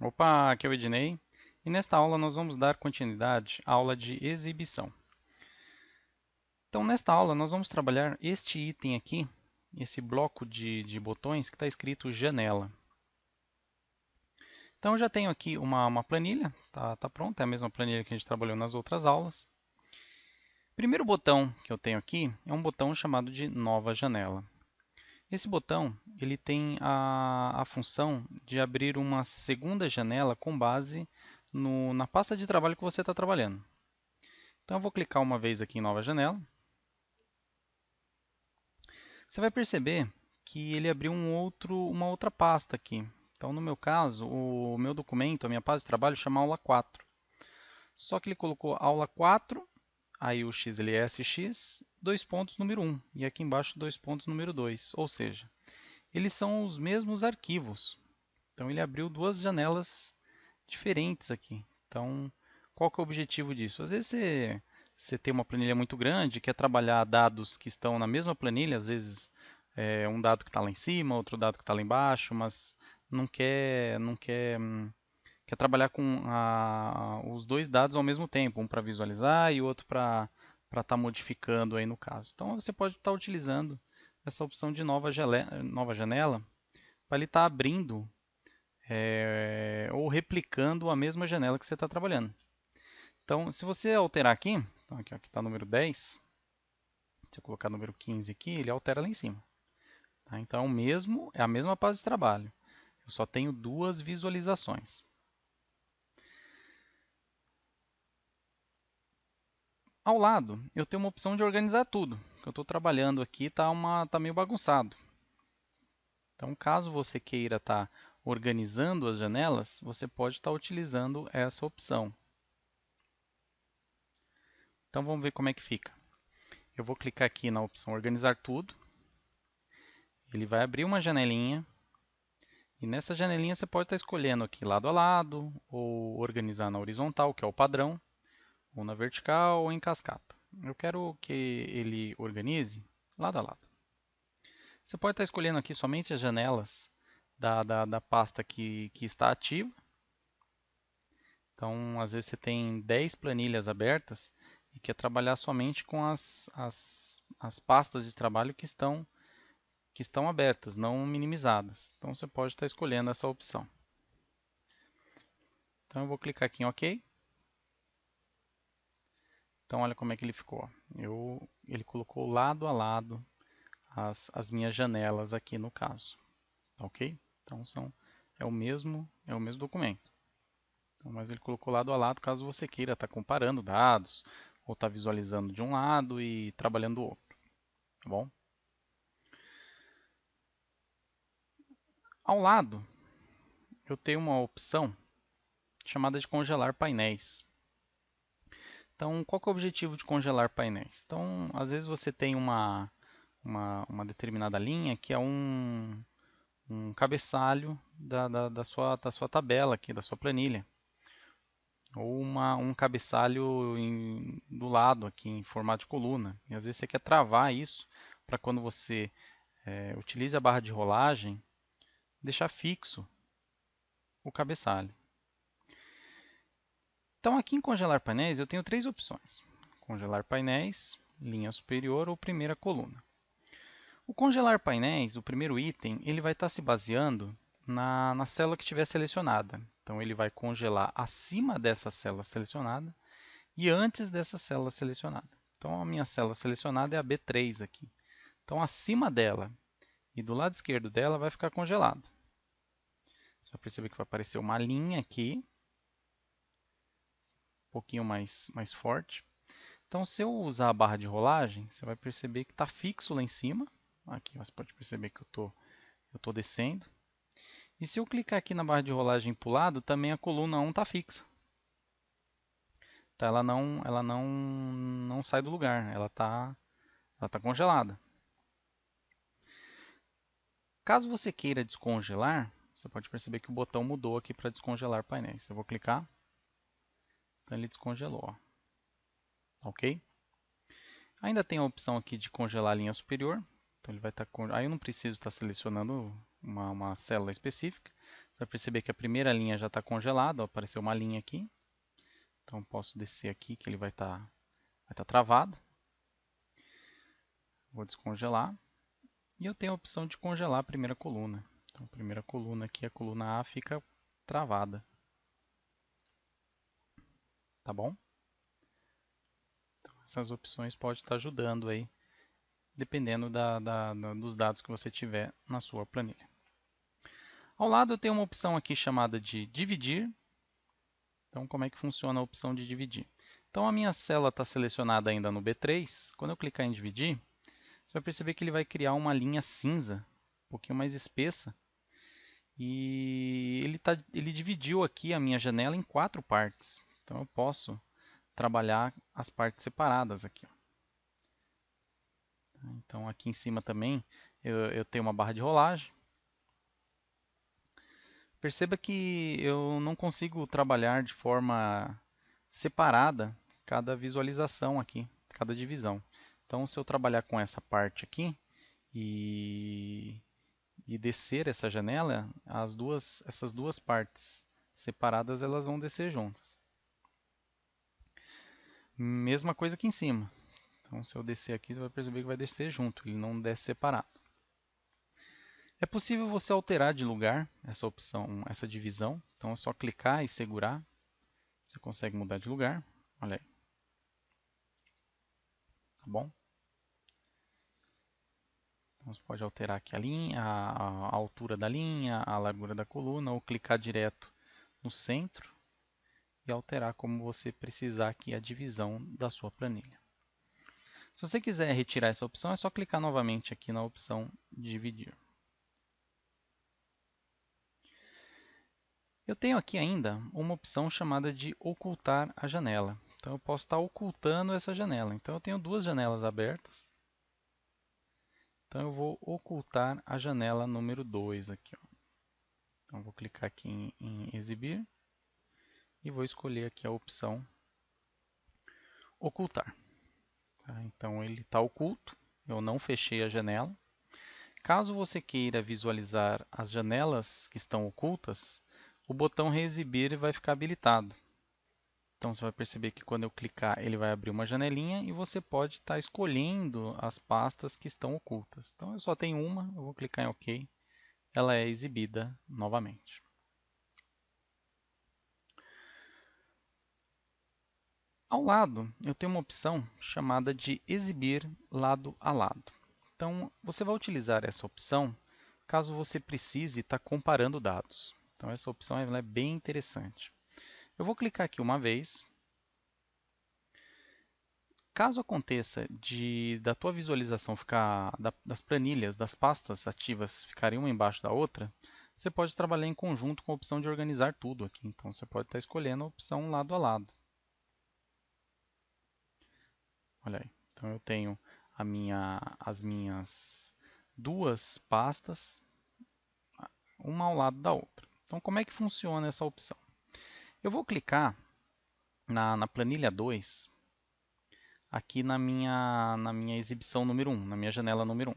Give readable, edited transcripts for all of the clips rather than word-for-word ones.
Opa, aqui é o Ednei e nesta aula nós vamos dar continuidade à aula de exibição. Então, nesta aula nós vamos trabalhar este item aqui, esse bloco de botões que está escrito janela. Então, eu já tenho aqui uma planilha, tá pronta, é a mesma planilha que a gente trabalhou nas outras aulas. O primeiro botão que eu tenho aqui é um botão chamado de nova janela. Esse botão ele tem a função de abrir uma segunda janela com base na pasta de trabalho que você está trabalhando. Então eu vou clicar uma vez aqui em nova janela. Você vai perceber que ele abriu uma outra pasta aqui. Então no meu caso, o meu documento, a minha pasta de trabalho chama aula 4. Só que ele colocou aula 4, aí o XLSX, dois pontos número 1 e aqui embaixo dois pontos número 2. Ou seja, eles são os mesmos arquivos. Então ele abriu duas janelas diferentes aqui. Então, qual que é o objetivo disso? Às vezes você tem uma planilha muito grande, quer trabalhar dados que estão na mesma planilha, às vezes um dado que está lá em cima, outro dado que está lá embaixo, mas quer trabalhar com os dois dados ao mesmo tempo, um para visualizar e outro para estar modificando aí no caso. Então você pode estar utilizando essa opção de nova janela para ele estar abrindo ou replicando a mesma janela que você está trabalhando. Então, se você alterar aqui, então aqui está o número 10, se eu colocar o número 15 aqui, ele altera lá em cima. Tá? Então, é a mesma base de trabalho. Eu só tenho duas visualizações. Ao lado, eu tenho uma opção de organizar tudo. O que eu estou trabalhando aqui tá meio bagunçado. Então, caso você queira estar organizando as janelas, você pode estar utilizando essa opção. Então, vamos ver como é que fica. Eu vou clicar aqui na opção organizar tudo. Ele vai abrir uma janelinha. E nessa janelinha você pode estar escolhendo aqui lado a lado, ou organizar na horizontal, que é o padrão, ou na vertical, ou em cascata. Eu quero que ele organize lado a lado. Você pode estar escolhendo aqui somente as janelas da pasta que está ativa. Então, às vezes você tem 10 planilhas abertas e quer trabalhar somente com as pastas de trabalho que estão abertas, não minimizadas. Então você pode estar escolhendo essa opção. Então eu vou clicar aqui em OK. Então olha como é que ele ficou. Ele colocou lado a lado as minhas janelas aqui no caso. Ok? Então é o mesmo documento. Então, mas ele colocou lado a lado caso você queira estar comparando dados ou estar visualizando de um lado e trabalhando do outro. Tá bom? Ao lado eu tenho uma opção chamada de congelar painéis. Então, qual que é o objetivo de congelar painéis? Então, às vezes você tem uma determinada linha que é um cabeçalho da sua tabela aqui, da sua planilha. Ou um cabeçalho do lado aqui em formato de coluna. E às vezes você quer travar isso para quando você utilize a barra de rolagem, deixar fixo o cabeçalho. Então aqui em congelar painéis eu tenho três opções. Congelar painéis, linha superior ou primeira coluna. O congelar painéis, o primeiro item, ele vai estar se baseando na célula que estiver selecionada. Então ele vai congelar acima dessa célula selecionada e antes dessa célula selecionada. Então a minha célula selecionada é a B3 aqui. Então acima dela e do lado esquerdo dela vai ficar congelado. Você vai perceber que vai aparecer uma linha aqui, um pouquinho mais forte. Então se eu usar a barra de rolagem, você vai perceber que está fixo lá em cima. Aqui você pode perceber que eu estou descendo. E se eu clicar aqui na barra de rolagem para o lado, também a coluna 1 está fixa. Tá, ela não sai do lugar, ela tá congelada. Caso você queira descongelar, você pode perceber que o botão mudou aqui para descongelar painéis. Eu vou clicar, então ele descongelou. Ó. Ok? Ainda tem a opção aqui de congelar a linha superior. Então ele vai estar, aí eu não preciso estar selecionando uma célula específica. Você vai perceber que a primeira linha já está congelada, ó, apareceu uma linha aqui. Então posso descer aqui que ele vai estar travado. Vou descongelar. E eu tenho a opção de congelar a primeira coluna. Então a primeira coluna aqui, a coluna A, fica travada. Tá bom? Então, essas opções podem estar ajudando aí, dependendo dos dados que você tiver na sua planilha. Ao lado eu tenho uma opção aqui chamada de dividir. Então, como é que funciona a opção de dividir? Então, a minha célula está selecionada ainda no B3. Quando eu clicar em dividir, você vai perceber que ele vai criar uma linha cinza, um pouquinho mais espessa. E ele dividiu aqui a minha janela em 4 partes. Então, eu posso trabalhar as partes separadas aqui. Então, aqui em cima também eu tenho uma barra de rolagem. Perceba que eu não consigo trabalhar de forma separada cada visualização aqui, cada divisão. Então, se eu trabalhar com essa parte aqui e descer essa janela, essas duas partes separadas elas vão descer juntas. Mesma coisa aqui em cima. Então, se eu descer aqui, você vai perceber que vai descer junto, ele não desce separado. É possível você alterar de lugar essa opção, essa divisão. Então é só clicar e segurar. Você consegue mudar de lugar. Olha aí. Tá bom? Então você pode alterar aqui a linha, a altura da linha, a largura da coluna, ou clicar direto no centro e alterar como você precisar aqui a divisão da sua planilha. Se você quiser retirar essa opção, é só clicar novamente aqui na opção dividir. Eu tenho aqui ainda uma opção chamada de ocultar a janela. Então eu posso estar ocultando essa janela. Então eu tenho duas janelas abertas. Então eu vou ocultar a janela número 2 aqui. Ó. Então eu vou clicar aqui em exibir e vou escolher aqui a opção ocultar. Tá? Então ele está oculto, eu não fechei a janela. Caso você queira visualizar as janelas que estão ocultas, o botão reexibir vai ficar habilitado. Então você vai perceber que quando eu clicar ele vai abrir uma janelinha e você pode estar escolhendo as pastas que estão ocultas. Então eu só tenho uma, eu vou clicar em OK, ela é exibida novamente. Ao lado eu tenho uma opção chamada de exibir lado a lado. Então você vai utilizar essa opção caso você precise estar comparando dados. Então essa opção é bem interessante. Eu vou clicar aqui uma vez. Caso aconteça da tua visualização ficar, das planilhas, das pastas ativas ficarem uma embaixo da outra, você pode trabalhar em conjunto com a opção de organizar tudo aqui. Então você pode estar escolhendo a opção lado a lado. Olha aí. Então eu tenho as minhas duas pastas, uma ao lado da outra. Então como é que funciona essa opção? Eu vou clicar na planilha 2, aqui na minha exibição número 1, na minha janela número 1.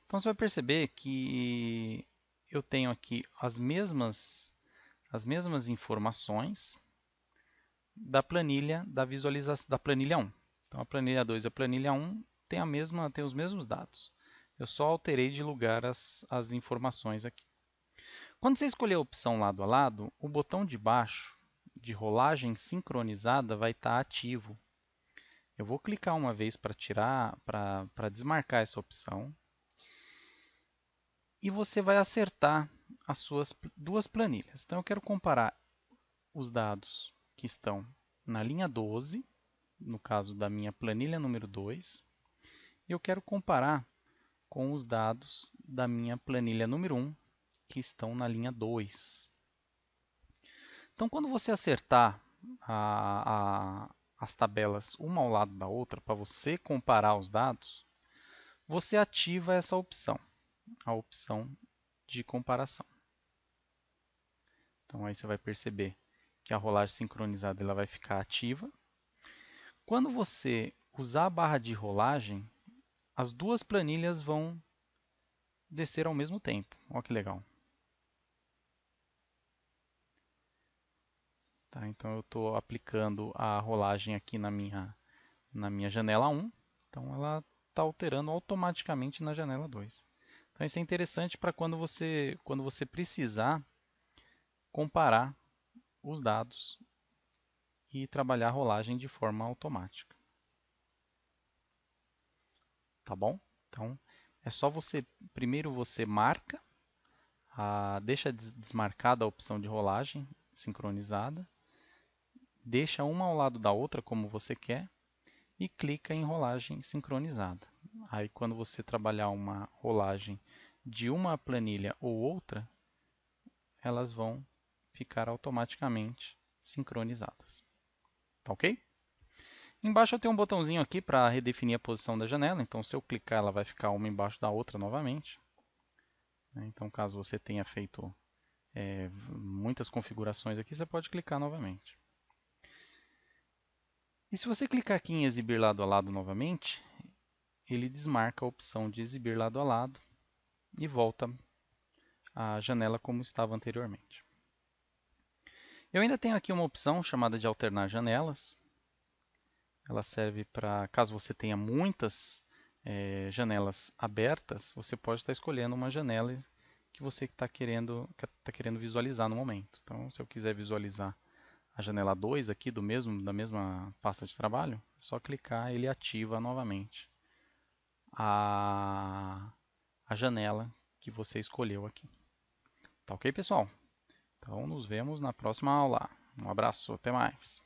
Então você vai perceber que eu tenho aqui as mesmas informações da planilha da visualização da planilha 1. Então a planilha 2 e a planilha 1 tem os mesmos dados. Eu só alterei de lugar as informações aqui. Quando você escolher a opção lado a lado, o botão de baixo de rolagem sincronizada vai estar ativo. Eu vou clicar uma vez para desmarcar essa opção. E você vai acertar as suas duas planilhas. Então eu quero comparar os dados que estão na linha 12, no caso da minha planilha número 2, e eu quero comparar com os dados da minha planilha número 1, que estão na linha 2. Então, quando você acertar as tabelas uma ao lado da outra, para você comparar os dados, você ativa essa opção, a opção de comparação. Então, aí você vai perceber que a rolagem sincronizada ela vai ficar ativa. Quando você usar a barra de rolagem, as duas planilhas vão descer ao mesmo tempo. Olha que legal. Tá? Então eu estou aplicando a rolagem aqui na minha janela 1, então ela está alterando automaticamente na janela 2. Então isso é interessante para quando você precisar comparar os dados e trabalhar a rolagem de forma automática. Tá bom? Então é só primeiro você marca, deixa desmarcada a opção de rolagem sincronizada, deixa uma ao lado da outra como você quer e clica em rolagem sincronizada. Aí quando você trabalhar uma rolagem de uma planilha ou outra, elas vão ficar automaticamente sincronizadas. Tá ok? Embaixo eu tenho um botãozinho aqui para redefinir a posição da janela, então se eu clicar ela vai ficar uma embaixo da outra novamente. Então caso você tenha feito muitas configurações aqui, você pode clicar novamente. E se você clicar aqui em exibir lado a lado novamente, ele desmarca a opção de exibir lado a lado e volta à janela como estava anteriormente. Eu ainda tenho aqui uma opção chamada de alternar janelas. Ela serve para, caso você tenha muitas janelas abertas, você pode estar escolhendo uma janela que você está querendo visualizar no momento. Então, se eu quiser visualizar a janela 2 aqui da mesma pasta de trabalho, é só clicar e ele ativa novamente a janela que você escolheu aqui. Tá ok, pessoal? Então, nos vemos na próxima aula. Um abraço, até mais.